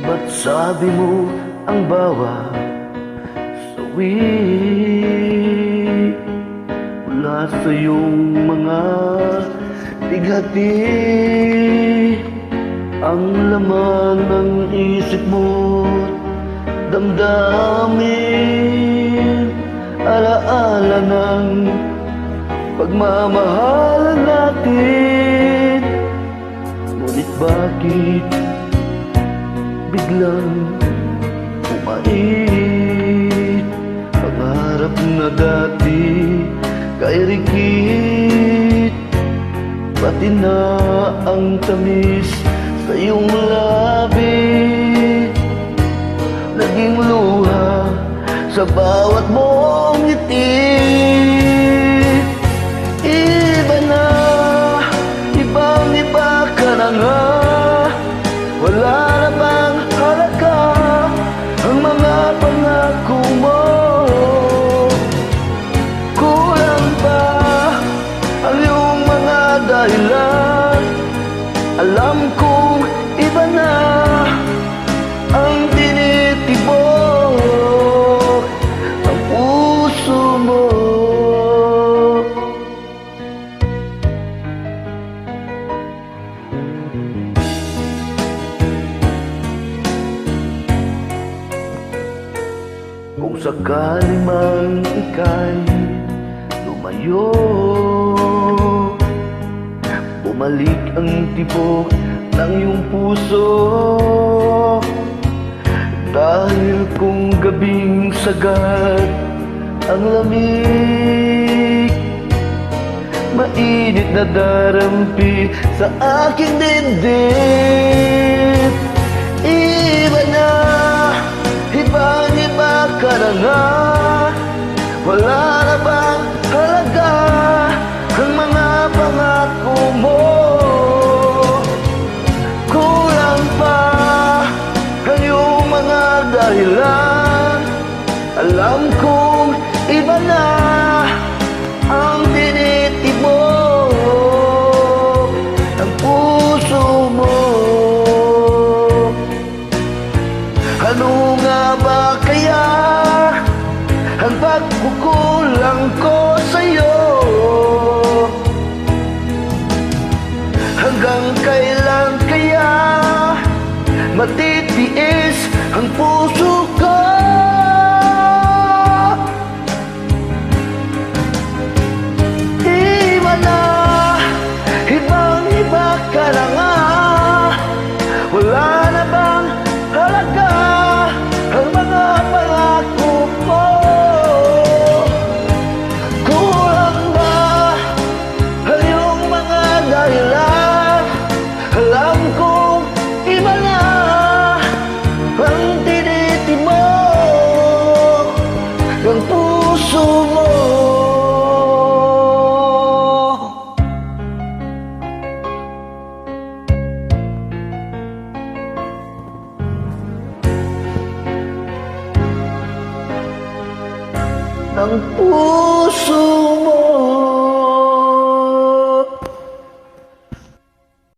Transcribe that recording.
Ba't sabi mo ang bawat sawi mula sa iyong mga bigati? Ang laman ng isip mo't damdamin, alaala ng pagmamahalan natin. Ngunit bakit biglang umait pangarap na dati kay rikit, pati na ang tamis sa iyong labi, naging luha sa bawat mong ngiti. Iba na, ibang-iba ka na nga, wala na bang halaga ang mga pangako mo? Kulang ba ang iyong mga dahilan? Alam kong iba na ang tinitibok ng puso mo. Kung sakali man ika'y lumayo, bumalik ang tibok ng iyong puso. Dahil kung gabing sagad ang lamig, mainit na darampi sa aking dibdib. Iba na, ibang-iba ka na nga, wala na bang halaga ang mga pangako mo? Kulang pa ang iyong mga dahilan. Alam kong iba na ang tinitibok ng puso mo. Ano nga ba kaya ang pagkukulang ko sa'yo? Hanggang kailan kaya matitiis ang puso ko? Iba na, ibang-iba ka na nga, wala na bang halaga ang mga pangako mo? Kulang ba ang iyong mga dahilan? Alam kong iba na ang tinitibok ng puso mo. Ng puso